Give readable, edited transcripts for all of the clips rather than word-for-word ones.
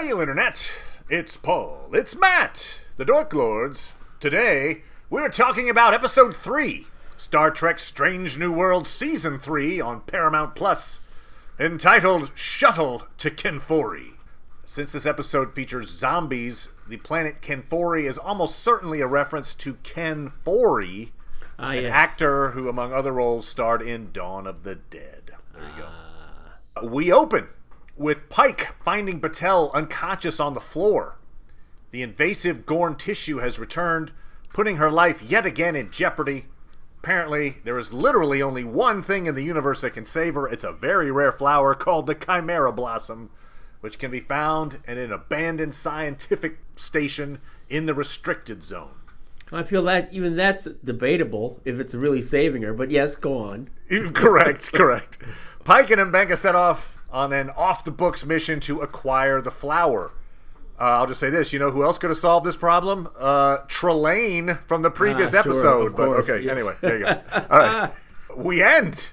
you, Internet? It's Paul. It's Matt, the Dork Lords. Today, we're talking about Episode 3, Star Trek Strange New Worlds Season 3 on Paramount Plus, entitled Shuttle to Kenfori. Since this episode features zombies, the planet Kenfori is almost certainly a reference to Kenfori, an actor who, among other roles, starred in Dawn of the Dead. There you go. We open with Pike finding Batel unconscious on the floor. The invasive Gorn tissue has returned, putting her life yet again in jeopardy. Apparently, there is literally only one thing in the universe that can save her. It's a very rare flower called the Chimera Blossom, which can be found in an abandoned scientific station in the restricted zone. I feel that even that's debatable if it's really saving her, but yes, go on. Correct. Pike and M'Benga set off on an off-the-books mission to acquire the flower. I'll just say this, you know who else could have solved this problem? Trelane from the previous episode. Of course, okay, yes. Anyway, there you go. All right. We end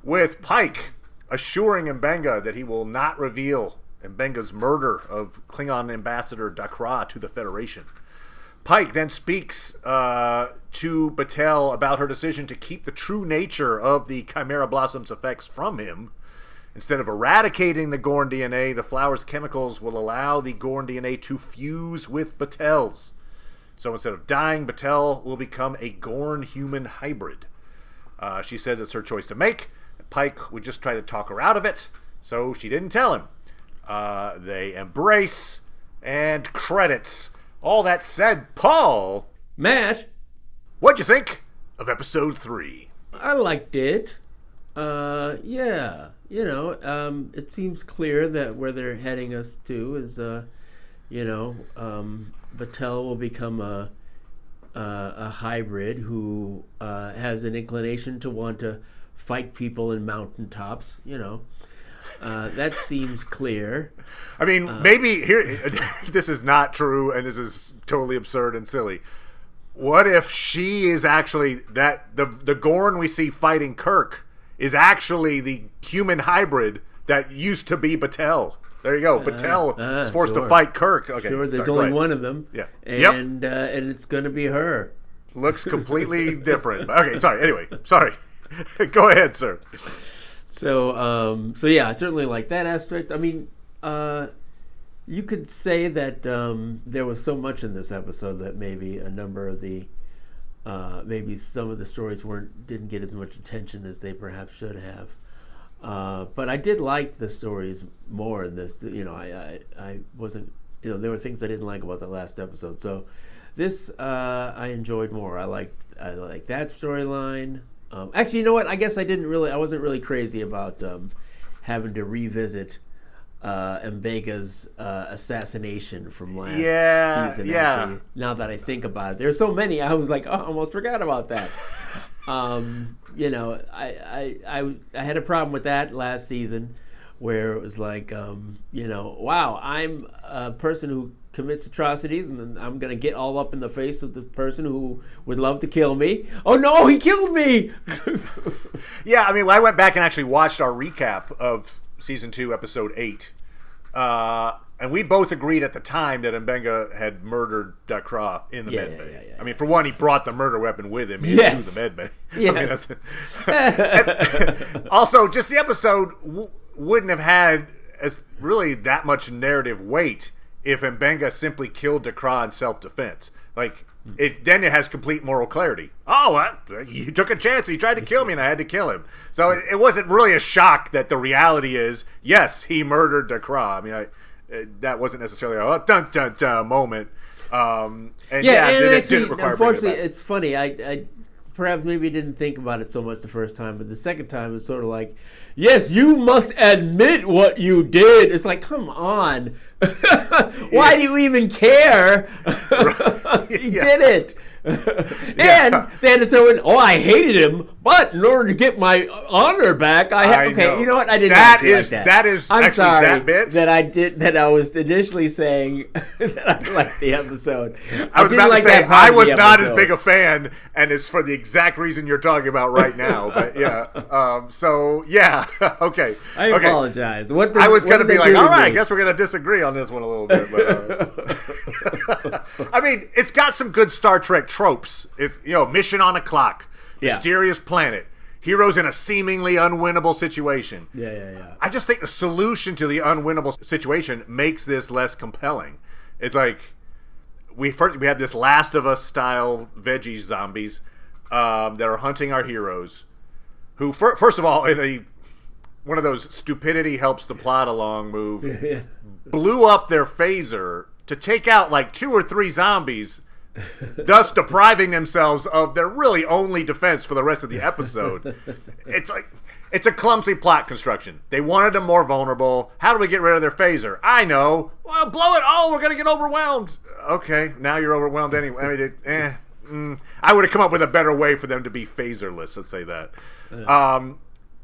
with Pike assuring M'Benga that he will not reveal M'Benga's murder of Klingon ambassador Dakra to the Federation. Pike then speaks to Batel about her decision to keep the true nature of the Chimera Blossom's effects from him. Instead of eradicating the Gorn DNA, the flower's chemicals will allow the Gorn DNA to fuse with Batel's. So instead of dying, Batel will become a Gorn-human hybrid. She says it's her choice to make. Pike would just try to talk her out of it, so she didn't tell him. They embrace, and credits. All that said, Paul... Matt? What'd you think of Episode 3? I liked it. Yeah. You know, it seems clear that where they're heading us to is, Batel will become a hybrid who has an inclination to want to fight people in mountaintops, that seems clear. I mean, maybe here, this is not true, and this is totally absurd and silly. What if she is actually the Gorn we see fighting Kirk is actually the human hybrid that used to be Batel? There you go. Batel is forced to fight Kirk. Okay, sure. There's only one of them. Yeah. And it's going to be her. Looks completely different. Okay. Sorry. Anyway. Sorry. Go ahead, sir. So yeah, I certainly like that aspect. I mean, you could say that there was so much in this episode that maybe a number of the maybe some of the stories didn't get as much attention as they perhaps should have. But I did like the stories more in this. I wasn't. There were things I didn't like about the last episode. So this I enjoyed more. I like that storyline. Actually, you know what? I guess I wasn't really crazy about having to revisit M'Benga's assassination from last season. Yeah. Actually, now that I think about it, there's so many. I was like, I almost forgot about that. I had a problem with that last season, where it was like, wow, I'm a person who commits atrocities, and then I'm gonna get all up in the face of the person who would love to kill me. Oh no, he killed me! Yeah, I mean, I went back and actually watched our recap of Season 2, Episode 8. And we both agreed at the time that M'Benga had murdered Dakra in the medbay. Yeah. I mean, for one, he brought the murder weapon with him into the medbay. Yes. Also, just the episode wouldn't have had really that much narrative weight if M'Benga simply killed Dakra in self-defense. Then it has complete moral clarity. Oh, he took a chance. He tried to kill me, and I had to kill him. So it wasn't really a shock that the reality is, yes, he murdered Dakra. I mean, that wasn't necessarily a dun-dun-dun moment. It didn't require. Unfortunately, it's funny. I perhaps maybe didn't think about it so much the first time, but the second time it's sort of like, yes, you must admit what you did. It's like, come on. Why do you even care? You did it. And they had to throw in, I hated him, But in order to get my honor back, I have. Okay, know. you know what? I didn't. That like is that. That is. I'm actually sorry that bit that I did. That I was initially saying that I liked the episode. I was didn't about to like say that part I of was the not as episode. big a fan, and it's for the exact reason you're talking about right now. But yeah, so yeah, okay. I okay. apologize. I was going to be like, all right, I guess we're going to disagree on this one a little bit. But, I mean, it's got some good Star Trek tropes. It's mission on a clock, mysterious planet, heroes in a seemingly unwinnable situation. Yeah. I just think the solution to the unwinnable situation makes this less compelling. It's like we have this Last of Us style veggie zombies that are hunting our heroes, who first of all, in one of those stupidity helps the plot along move, blew up their phaser to take out like 2 or 3 zombies, thus depriving themselves of their really only defense for the rest of the episode. It's a clumsy plot construction. They wanted them more vulnerable. How do we get rid of their phaser? I know. Well, blow it. Oh, we're going to get overwhelmed. Okay, now you're overwhelmed anyway. I mean, I would have come up with a better way for them to be phaserless, let's say that.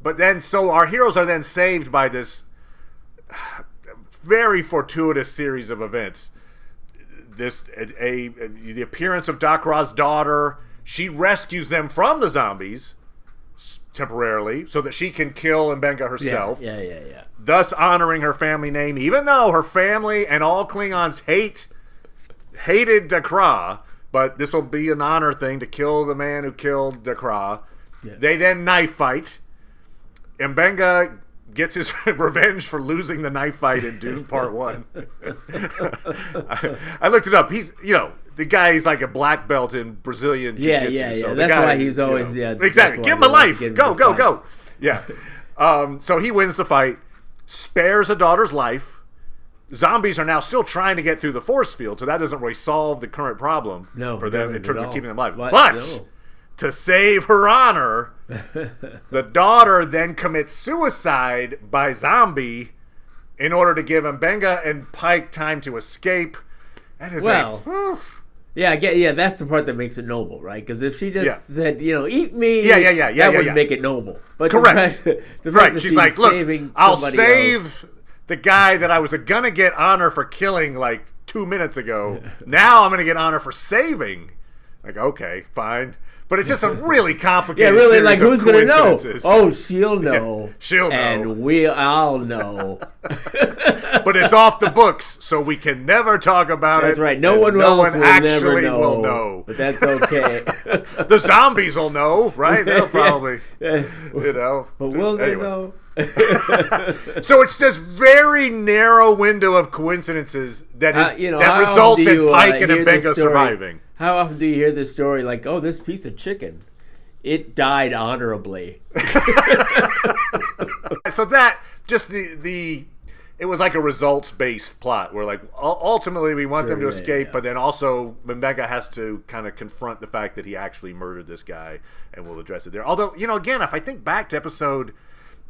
But then, so our heroes are then saved by this very fortuitous series of events. The appearance of Dakra's daughter. She rescues them from the zombies temporarily so that she can kill Mbenga herself. Yeah. Thus honoring her family name, even though her family and all Klingons hated Dakra. But this will be an honor thing to kill the man who killed Dakra. Yeah. They then knife fight. Mbenga gets his revenge for losing the knife fight in Dune Part 1. I looked it up. He's, the guy's like a black belt in Brazilian jiu-jitsu. Yeah. So that's why he's always, exactly. Give him a life. Go. Yeah. So he wins the fight, spares a daughter's life. Zombies are now still trying to get through the force field, so that doesn't really solve the current problem for them in terms of keeping them alive. But to save her honor, the daughter then commits suicide by zombie in order to give Mbenga and Pike time to escape. And it's that's the part that makes it noble, right? Because if she just said, eat me, that wouldn't make it noble. But correct. Right. She's like, look, I'll save the guy that I was going to get honor for killing like 2 minutes ago. Now I'm going to get honor for saving. Like, okay, fine. But it's just a really complicated really, series like, of who's going to know? Oh, she'll know. Yeah, she'll know. And I'll know. But it's off the books, so we can never talk about That's it. right. No one actually will know. But that's okay. The zombies will know, right? They'll probably, But will they know? So it's this very narrow window of coincidences that results in Pike and Mbenga surviving. How often do you hear this story like, oh, this piece of chicken, it died honorably? So that, just it was like a results-based plot where, like, ultimately we want them to escape, but then also Mbenga has to kind of confront the fact that he actually murdered this guy, and we'll address it there. Although, again, if I think back to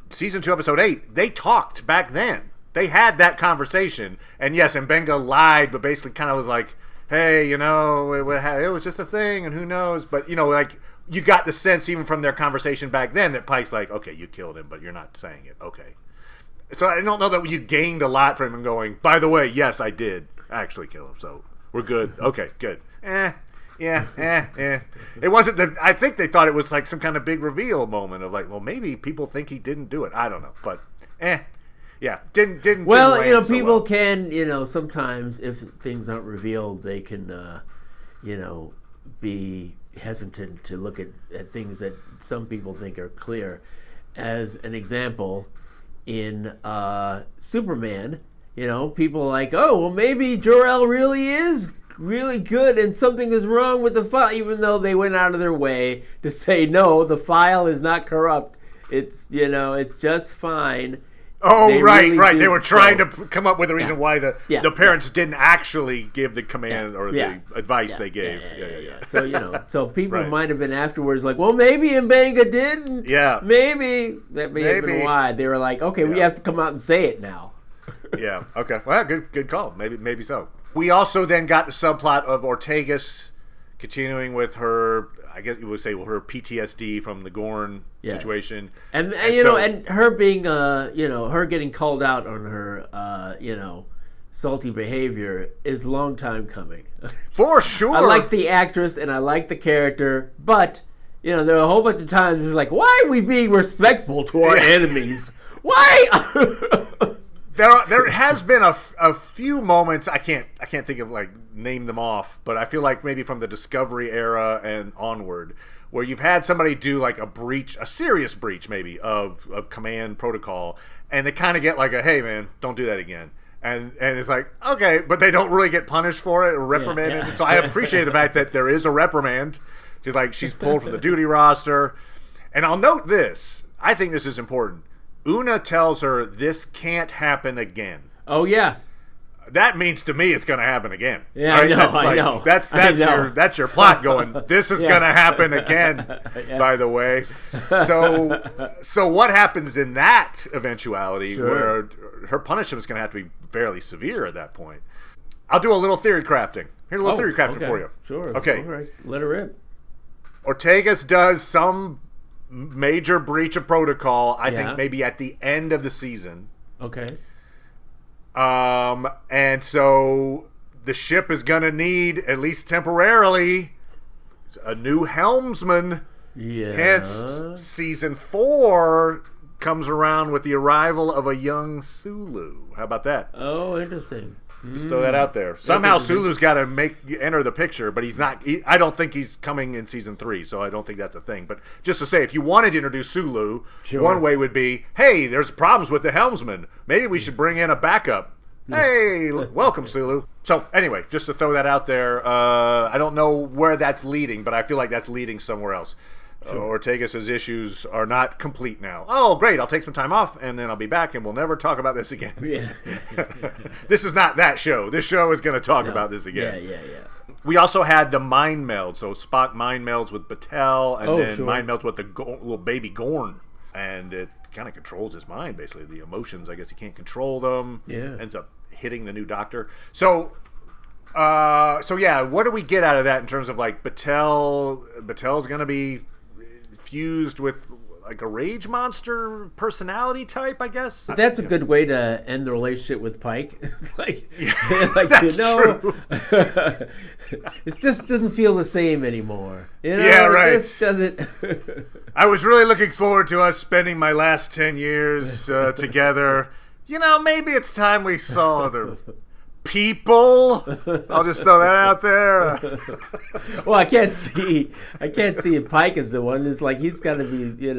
Season 2, Episode 8, they talked back then. They had that conversation, and yes, Mbenga lied, but basically kind of was like, hey, it was just a thing, and who knows? But, like, you got the sense even from their conversation back then that Pike's like, okay, you killed him, but you're not saying it. Okay. So I don't know that you gained a lot from him going, by the way, yes, I did actually kill him, so we're good. Okay, good. It wasn't I think they thought it was like some kind of big reveal moment of like, well, maybe people think he didn't do it. I don't know, but didn't. Well, people can, sometimes if things aren't revealed, they can, be hesitant to look at things that some people think are clear. As an example, in Superman, people are like, oh, well, maybe Jor-El really is really good and something is wrong with the file, even though they went out of their way to say, no, the file is not corrupt. It's, it's just fine. Oh, they right. They were trying to come up with a reason why the parents didn't actually give the command or the advice they gave. So, so people might have been afterwards like, well, maybe Mbenga didn't. Yeah. Maybe. That may have been why. They were like, okay, we have to come out and say it now. Yeah, okay. Well, good call. Maybe so. We also then got the subplot of Ortegas continuing with her I guess you would say her PTSD from the Gorn situation, and you know, and her being her getting called out on her salty behavior is a long time coming. For sure. I like the actress and I like the character, but there are a whole bunch of times it's like, why are we being respectful to our enemies? Why? There has been a few moments, I can't think of, like, name them off, but I feel like maybe from the Discovery era and onward, where you've had somebody do like a serious breach maybe of command protocol, and they kind of get like hey man, don't do that again. And it's like, okay, but they don't really get punished for it or reprimanded. Yeah. So I appreciate the fact that there is a reprimand. She's pulled from the duty roster. And I'll note this. I think this is important. Una tells her this can't happen again. Oh yeah. That means to me it's going to happen again. Yeah, right? I know. That's your plot going. This is going to happen again. Yeah. By the way, so what happens in that eventuality where her punishment is going to have to be fairly severe at that point? I'll do a little theory crafting. Here's a little theory crafting for you. Sure. Okay. All right. Let her rip. Ortegas does some major breach of protocol. I think maybe at the end of the season. Okay. And so the ship is going to need, at least temporarily, a new helmsman. Yeah. Hence, season 4 comes around with the arrival of a young Sulu. How about that? Oh, interesting. Just throw that out there. Somehow Sulu's got to enter the picture, but he's not. I don't think he's coming in season 3, so I don't think that's a thing. But just to say, if you wanted to introduce Sulu, one way would be, hey, there's problems with the helmsman. Maybe we should bring in a backup. Hey, welcome, Sulu. So anyway, just to throw that out there, I don't know where that's leading, but I feel like that's leading somewhere else. Ortegas' issues are not complete now. Oh, great, I'll take some time off, and then I'll be back, and we'll never talk about this again. Yeah. This is not that show. This show is going to talk about this again. Yeah. We also had the mind meld. So Spock mind melds with Batel, and then mind melds with the little baby Gorn. And it kind of controls his mind, basically. The emotions, I guess he can't control them. Yeah. Ends up hitting the new Doctor. So what do we get out of that in terms of, like, Batel's going to be fused with like a rage monster personality type, I guess. That's a good way to end the relationship with Pike. It's like, that's true. It just doesn't feel the same anymore. Yeah, right. It just doesn't. I was really looking forward to us spending my last 10 years together. Maybe it's time we saw other people. I'll just throw that out there. Well, I can't see Pike as the one. It's like he's got to be,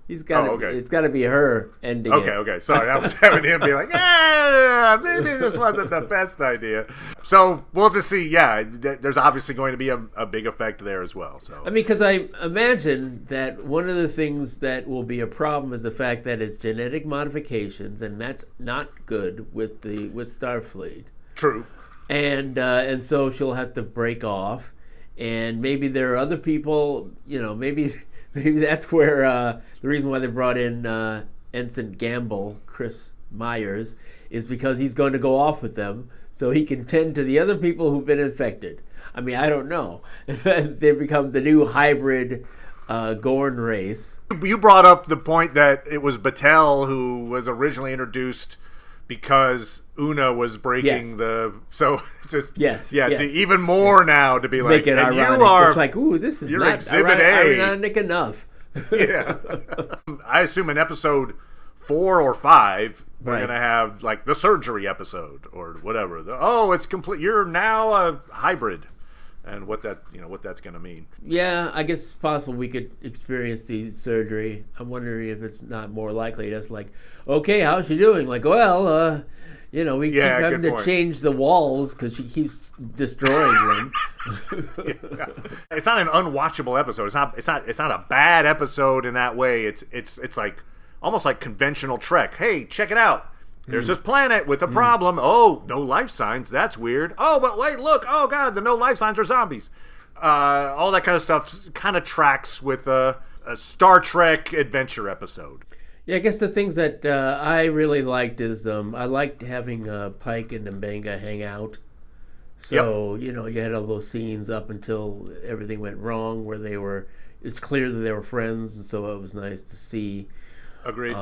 it's got to be her ending. Okay. Sorry, I was having him be like, yeah, maybe this wasn't the best idea. So we'll just see. Yeah, there's obviously going to be a big effect there as well. So I mean, because I imagine that one of the things that will be a problem is the fact that it's genetic modifications, and that's not good with Starfleet. True. And so she'll have to break off, and maybe there are other people, maybe that's where the reason why they brought in Ensign Gamble, Chris Myers, is because he's going to go off with them so he can tend to the other people who've been infected. I mean, I don't know. They become the new hybrid Gorn race. You brought up the point that it was Batel who was originally introduced because Una was breaking so it's just to even more now to be like, make it and ironic. You are, it's like, ooh, this is you're not Exhibit A. ironic enough. Yeah. I assume in episode 4 or 5 we're gonna have like the surgery episode or whatever. It's complete. You're now a hybrid. And what that's going to mean. Yeah, I guess it's possible we could experience the surgery. I'm wondering if it's not more likely. That's like, okay, how's she doing? Like, well, we keep having to change the walls because she keeps destroying them. Yeah. It's not an unwatchable episode. It's not a bad episode in that way. It's like almost like conventional Trek. Hey, check it out. There's this planet with a problem. Oh, no life signs. That's weird. Oh, but wait, look. Oh, God, the no life signs are zombies. All that kind of stuff kind of tracks with a Star Trek adventure episode. Yeah, I guess the things that I really liked is I liked having Pike and M'Benga hang out. So, you know, you had all those scenes up until everything went wrong where it's clear that they were friends. And so it was nice to see, Agreed.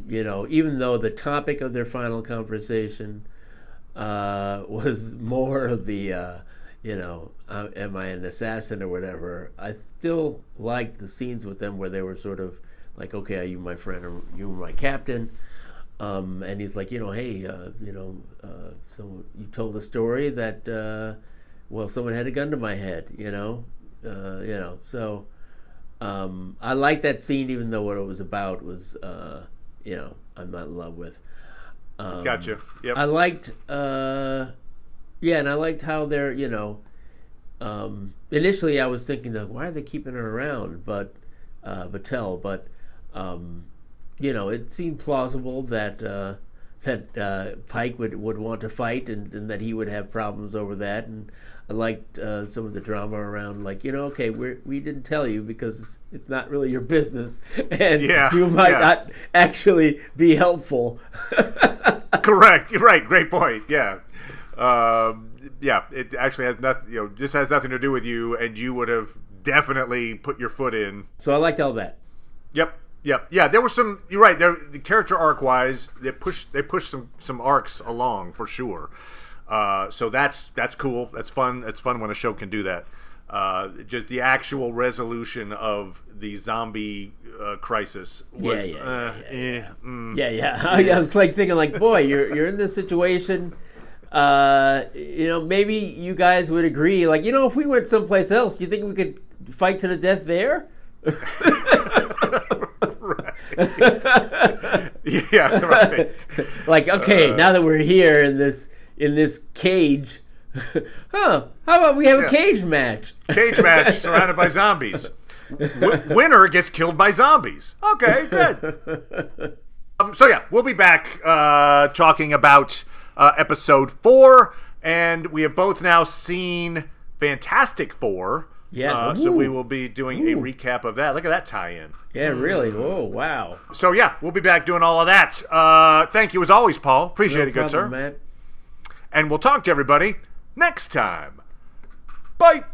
you know, even though the topic of their final conversation was more of the, you know, am I an assassin or whatever, I still liked the scenes with them where they were sort of like, okay, are you my friend or you my captain? And he's like, you know, hey, you know, so you told a story that, well, someone had a gun to my head, you know, so I like that scene, even though what it was about was, you know, I'm not in love with. Gotcha. Yep. I liked, yeah, and I liked how they're, you know, initially I was thinking, why are they keeping her around? But, Battelle, but, you know, it seemed plausible that Pike would want to fight, and that he would have problems over that. And I liked some of the drama around, like, you know, okay, we didn't tell you because it's not really your business, and you might not actually be helpful. Correct. You're right. Great point. Yeah. Yeah. It actually has nothing. You know, this has nothing to do with you, and you would have definitely put your foot in. So I liked all that. Yep. Yeah, there were some. You're right. There, the character arc wise, they pushed some arcs along for sure. So that's cool. That's fun. It's fun when a show can do that. Just the actual resolution of the zombie crisis was yeah. I was like thinking, like, boy, you're in this situation. You know, maybe you guys would agree, like, you know, if we went someplace else, do you think we could fight to the death there? Yeah, right. Like, okay, now that we're here in this cage, how about we have a cage match? Cage match surrounded by zombies. Winner gets killed by zombies. Okay, good. So yeah, we'll be back talking about episode 4, and we have both now seen Fantastic Four. Yeah. So we will be doing a recap of that. Look at that tie-in. Yeah, really. Whoa, wow. So yeah, we'll be back doing all of that. Thank you as always, Paul. Appreciate it, good sir. Matt. And we'll talk to everybody next time. Bye.